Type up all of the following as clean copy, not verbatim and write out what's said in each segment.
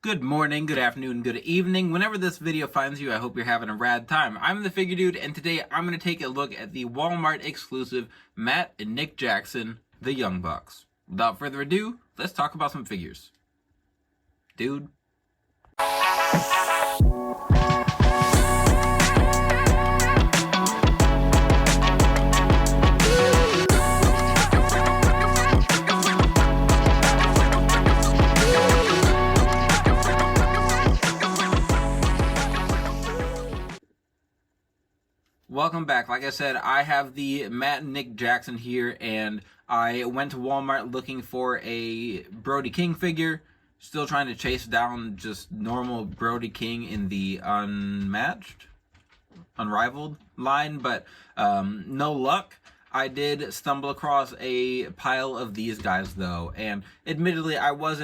Good morning, good afternoon, good evening. Whenever this video finds you, I hope you're having a rad time. I'm the Figure Dude, and today I'm going to take a look at the Walmart exclusive Matt and Nick Jackson, the Young Bucks. Without further ado, let's talk about some figures. Dude. Welcome back. Like I said, I have the Matt and Nick Jackson here, and I went to Walmart looking for a Brody King figure. Still trying to chase down just normal Brody King in the Unrivaled line, but no luck. I did stumble across a pile of these guys though, and admittedly I was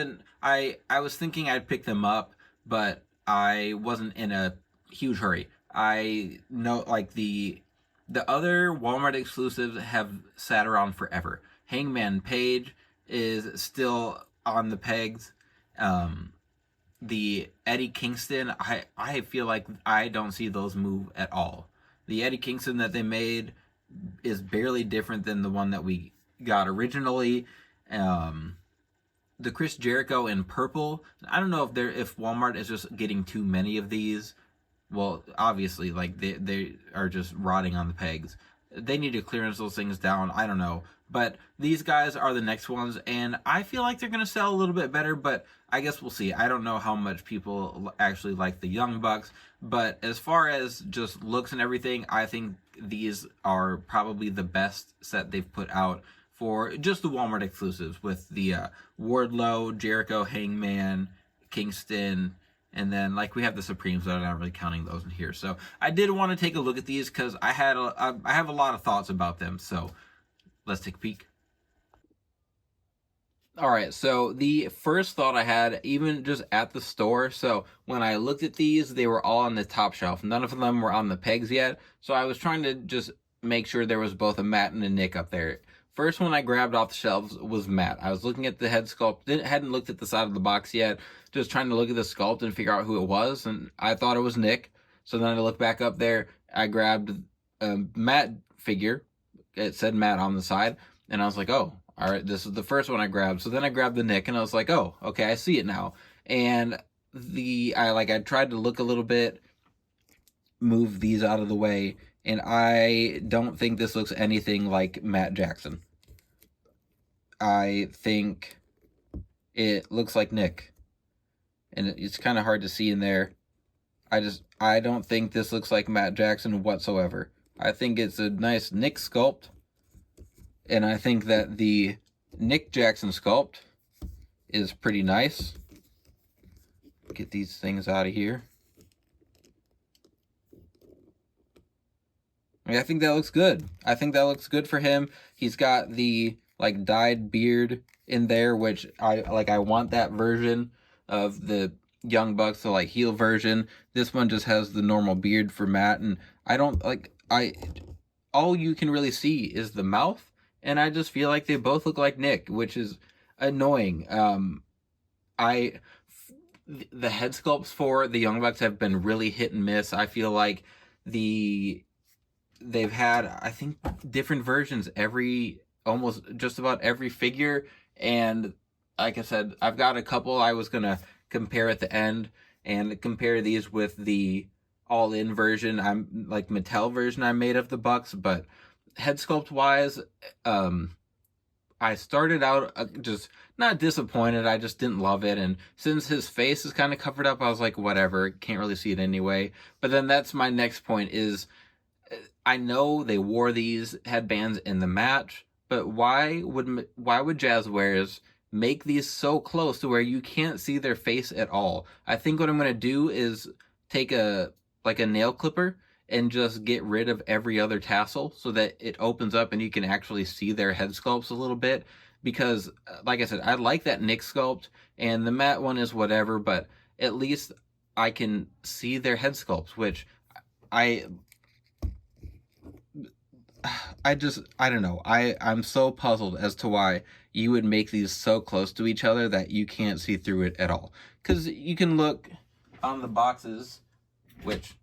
thinking I'd pick them up, but I wasn't in a huge hurry. I know, like, the other Walmart exclusives have sat around forever. Hangman Page is still on the pegs. The Eddie Kingston, I feel like I don't see those move at all. The Eddie Kingston that they made is barely different than the one that we got originally. The Chris Jericho in purple, I don't know if Walmart is just getting too many of these. Well, obviously, like, they are just rotting on the pegs. They need to clearance those things down. I don't know. But these guys are the next ones, and I feel like they're going to sell a little bit better, but I guess we'll see. I don't know how much people actually like the Young Bucks, but as far as just looks and everything, I think these are probably the best set they've put out for just the Walmart exclusives, with the Wardlow, Jericho, Hangman, Kingston, and then, like, we have the Supremes, but I'm not really counting those in here. So I did want to take a look at these because I have a lot of thoughts about them. So let's take a peek. All right, so the first thought I had, even just at the store, so when I looked at these, they were all on the top shelf. None of them were on the pegs yet. So I was trying to just make sure there was both a Matt and a Nick up there. First one I grabbed off the shelves was Matt. I was looking at the head sculpt, hadn't looked at the side of the box yet, just trying to look at the sculpt and figure out who it was, and I thought it was Nick. So then I looked back up there, I grabbed a Matt figure. It said Matt on the side, and I was like, oh, all right, this is the first one I grabbed. So then I grabbed the Nick, and I was like, oh, okay, I see it now. And I tried to look a little bit, move these out of the way, and I don't think this looks anything like Matt Jackson. I think it looks like Nick, and it's kind of hard to see in there. I don't think this looks like Matt Jackson whatsoever. I think it's a nice Nick sculpt, and I think that the Nick Jackson sculpt is pretty nice. Get these things out of here. I think that looks good. I think that looks good for him. He's got the, like, dyed beard in there, which I want that version of the Young Bucks, the, like, heel version. This one just has the normal beard for Matt, and all you can really see is the mouth, and I just feel like they both look like Nick, which is annoying. The head sculpts for the Young Bucks have been really hit and miss. I feel like they've had, I think, different versions almost just about every figure, and like I said, I've got a couple I was gonna compare at the end, and compare these with the all-in version, Mattel version I made of the Bucks. But head sculpt wise, I started out just not disappointed, I just didn't love it, and since his face is kind of covered up, I was like, whatever, can't really see it anyway. But then that's my next point is, I know they wore these headbands in the match, but why would Jazwares make these so close to where you can't see their face at all? I think what I'm going to do is take a nail clipper and just get rid of every other tassel so that it opens up and you can actually see their head sculpts a little bit. Because, like I said, I like that Nick sculpt, and the Matt one is whatever, but at least I can see their head sculpts, which I don't know. I'm so puzzled as to why you would make these so close to each other that you can't see through it at all. because you can look on the boxes, which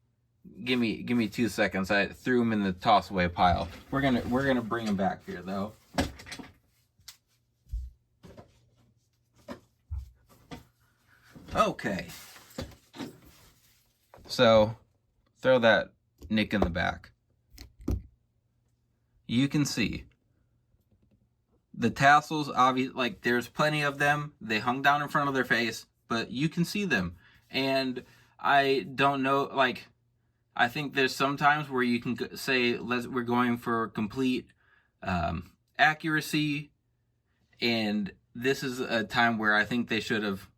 give me 2 seconds. I threw them in the toss away pile. We're gonna bring them back here though. Okay. So throw that nick in the back. You can see the tassels, obviously, like there's plenty of them. They hung down in front of their face, but you can see them. And I don't know, like, I think there's some times where you can say, we're going for complete accuracy. And this is a time where I think they should have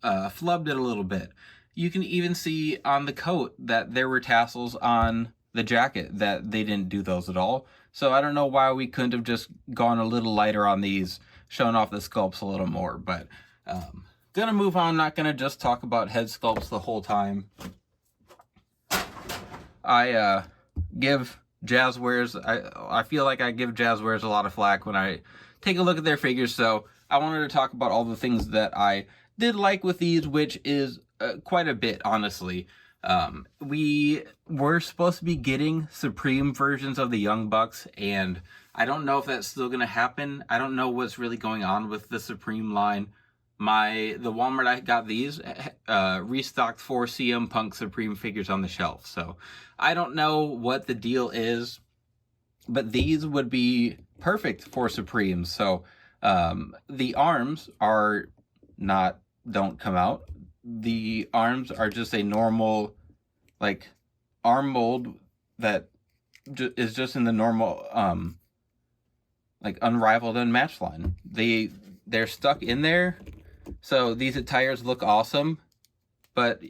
flubbed it a little bit. You can even see on the coat that there were tassels on the jacket, that they didn't do those at all. So I don't know why we couldn't have just gone a little lighter on these, shown off the sculpts a little more. But gonna move on, not gonna just talk about head sculpts the whole time. I give Jazwares, I feel like I give Jazwares a lot of flack when I take a look at their figures, so I wanted to talk about all the things that I did like with these, which is quite a bit, honestly. We were supposed to be getting Supreme versions of the Young Bucks, and I don't know if that's still going to happen. I don't know what's really going on with the Supreme line. The Walmart I got these restocked 4 CM Punk Supreme figures on the shelf, so I don't know what the deal is, but these would be perfect for Supremes. So the arms don't come out. The arms are just a normal, like, arm mold that is just in the normal, like, Unrivaled Unmatched line. They're stuck in there, so these attires look awesome, but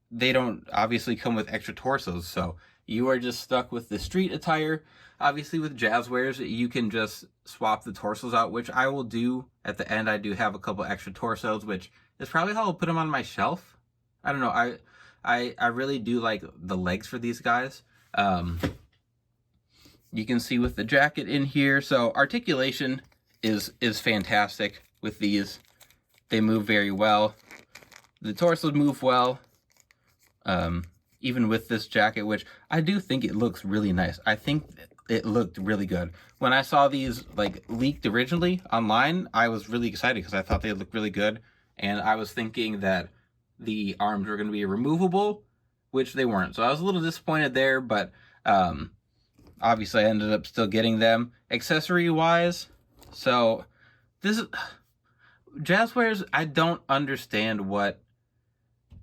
they don't obviously come with extra torsos, so you are just stuck with the street attire. Obviously, with Jazwares, you can just swap the torsos out, which I will do at the end. I do have a couple extra torsos, which is probably how I'll put them on my shelf. I don't know. I really do like the legs for these guys. You can see with the jacket in here, so articulation is fantastic with these. They move very well. The torsos move well. Even with this jacket, which I do think it looks really nice. I think it looked really good. When I saw these like leaked originally online, I was really excited because I thought they looked really good. And I was thinking that the arms were going to be removable, which they weren't. So I was a little disappointed there, but obviously I ended up still getting them. Accessory-wise, so this is... Jazwares, I don't understand what...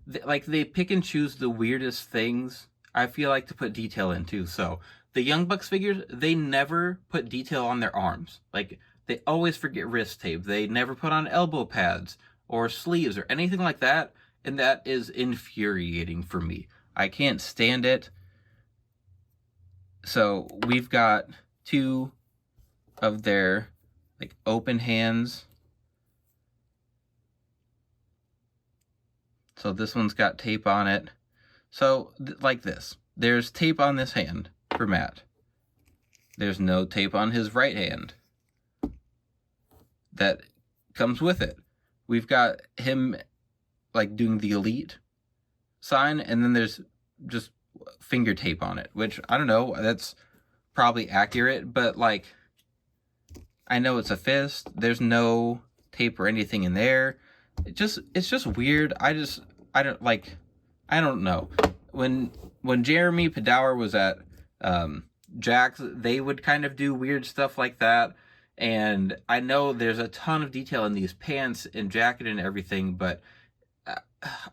they pick and choose the weirdest things, I feel like, to put detail into. So the Young Bucks figures, they never put detail on their arms. Like, they always forget wrist tape. They never put on elbow pads or sleeves or anything like that. And that is infuriating for me. I can't stand it. So we've got 2 of their like open hands. So this one's got tape on it. So like this, there's tape on this hand for Matt. There's no tape on his right hand. That comes with it. We've got him like doing the Elite sign, and then there's just finger tape on it, which I don't know, that's probably accurate, but like, I know it's a fist. There's no tape or anything in there. It's just weird. I don't know. When Jeremy Padour was at Jax, they would kind of do weird stuff like that. And I know there's a ton of detail in these pants and jacket and everything, but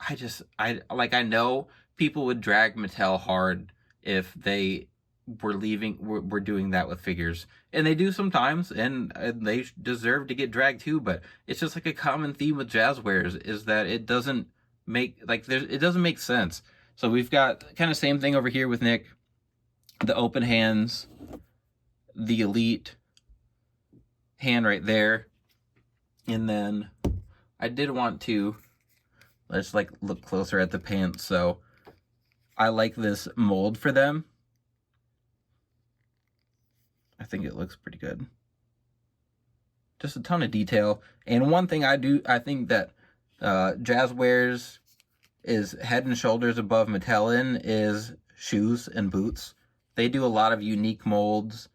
I know people would drag Mattel hard if they were doing that with figures, and they do sometimes, and they deserve to get dragged too. But it's just like a common theme with Jazwares is that it doesn't make it doesn't make sense. So we've got kind of same thing over here with Nick, the open hands, the Elite hand right there, and then I did want to let's like look closer at the pants. So I like this mold for them. I think it looks pretty good. Just a ton of detail. And one thing I think that Jazwares is head and shoulders above Mattel is shoes and boots. They do a lot of unique molds.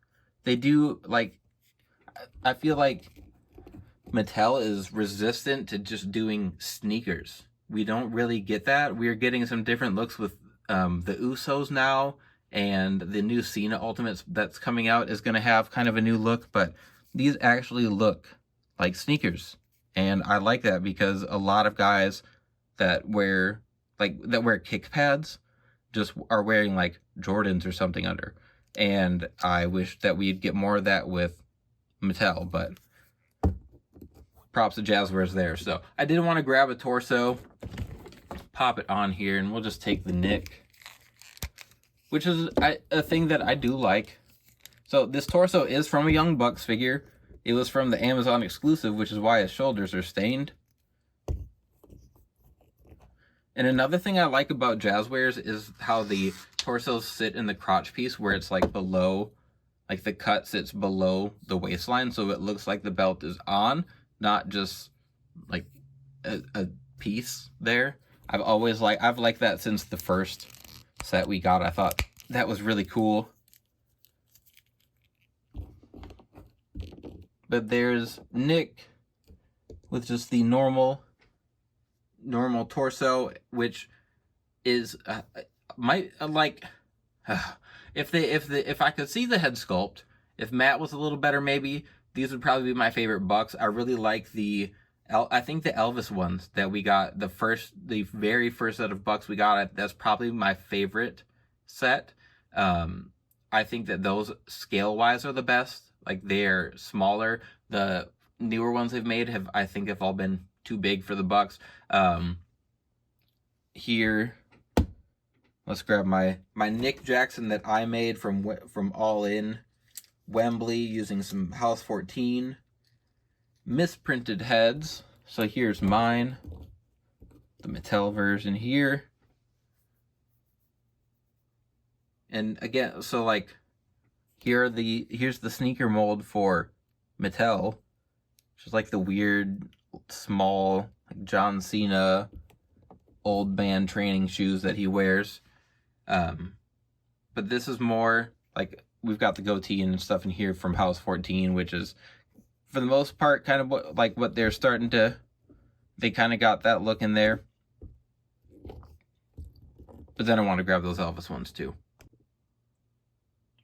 They do, like, I feel like Mattel is resistant to just doing sneakers. We don't really get that. We're getting some different looks with the Usos now, and the new Cena Ultimates that's coming out is going to have kind of a new look, but these actually look like sneakers. And I like that because a lot of guys that wear kick pads just are wearing like Jordans or something under. And I wish that we'd get more of that with Mattel, but props to Jazwares there. So I did want to grab a torso, pop it on here, and we'll just take the Nick, which is a thing that I do like. So this torso is from a Young Bucks figure. It was from the Amazon exclusive, which is why his shoulders are stained. And another thing I like about Jazwares is how the torsos sit in the crotch piece, where it's like below, like the cut sits below the waistline, so it looks like the belt is on, not just like a piece there. I've liked that since the first set we got. I thought that was really cool. But there's Nick with just the normal torso, which is if I could see the head sculpt, if Matt was a little better, maybe these would probably be my favorite Bucks. I really like I think the Elvis ones that we got, the very first set of Bucks we got, that's probably my favorite set. I think that those scale wise are the best. Like, they're smaller. The newer ones they've made have all been too big for the Bucks. Here, let's grab my Nick Jackson that I made from All In Wembley using some House 14 misprinted heads. So here's mine, the Mattel version here. And again, so like, here's the sneaker mold for Mattel, which is like the weird small like John Cena old man training shoes that he wears. But this is more like, we've got the goatee and stuff in here from House 14, which is for the most part kind of what they're starting to, they kind of got that look in there. But then I want to grab those Elvis ones too.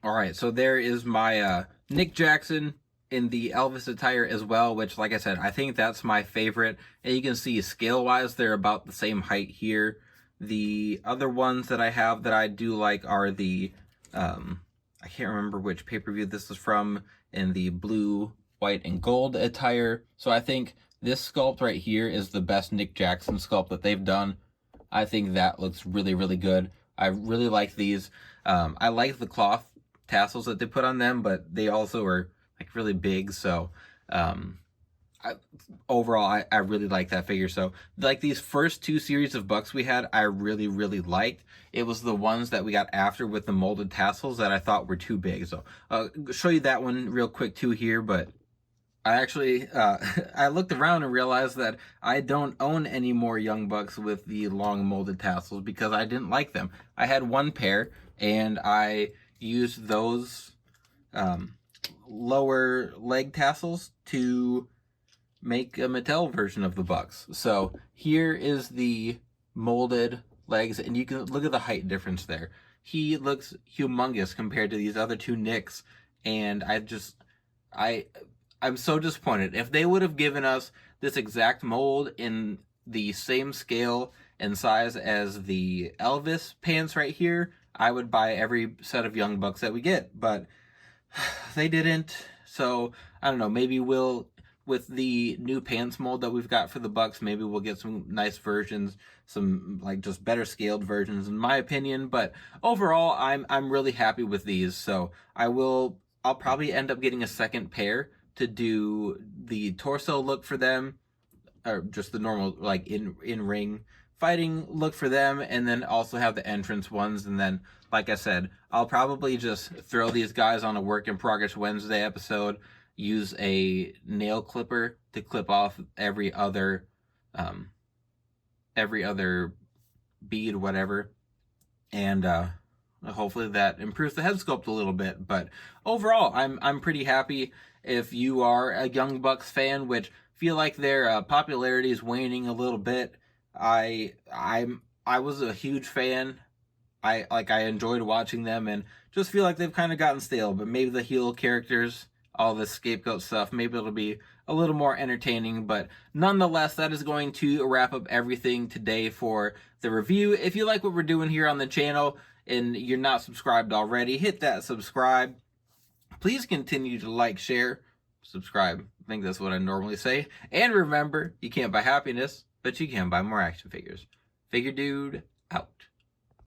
All right, so there is my Nick Jackson in the Elvis attire as well, which, like I said, I think that's my favorite. And you can see scale-wise, they're about the same height here. The other ones that I have that I do like are the, I can't remember which pay-per-view this is from, in the blue, white, and gold attire. So I think this sculpt right here is the best Nick Jackson sculpt that they've done. I think that looks really, really good. I really like these. I like the cloth tassels that they put on them, but they also are like really big. So overall, I really like that figure. So like these first two series of Bucks we had, I really, really liked. It was the ones that we got after with the molded tassels that I thought were too big. So I'll show you that one real quick too here, but I actually, I looked around and realized that I don't own any more Young Bucks with the long molded tassels because I didn't like them. I had one pair and I used those lower leg tassels to make a Mattel version of the Bucks. So here is the molded legs, and you can look at the height difference there. He looks humongous compared to these other two Nicks, and I'm so disappointed. If they would have given us this exact mold in the same scale and size as the Elvis pants right here, I would buy every set of Young Bucks that we get, but they didn't. So I don't know, maybe with the new pants mold that we've got for the Bucks, maybe we'll get some nice versions, some like just better scaled versions in my opinion. But overall, I'm really happy with these. So I'll probably end up getting a second pair to do the torso look for them, or just the normal like in ring fighting look for them, and then also have the entrance ones. And then, like I said, I'll probably just throw these guys on a Work in Progress Wednesday episode, use a nail clipper to clip off every other every other bead, whatever, and hopefully that improves the head sculpt a little bit. But overall, I'm pretty happy. If you are a Young Bucks fan, which feel like their popularity is waning a little bit, I was a huge fan. I enjoyed watching them, and just feel like they've kind of gotten stale. But maybe the heel characters, all this scapegoat stuff, maybe it'll be a little more entertaining. But nonetheless, that is going to wrap up everything today for the review. If you like what we're doing here on the channel and you're not subscribed already, hit that subscribe. Please continue to like, share, subscribe. I think that's what I normally say. And remember, you can't buy happiness, but you can buy more action figures. Figure Dude out.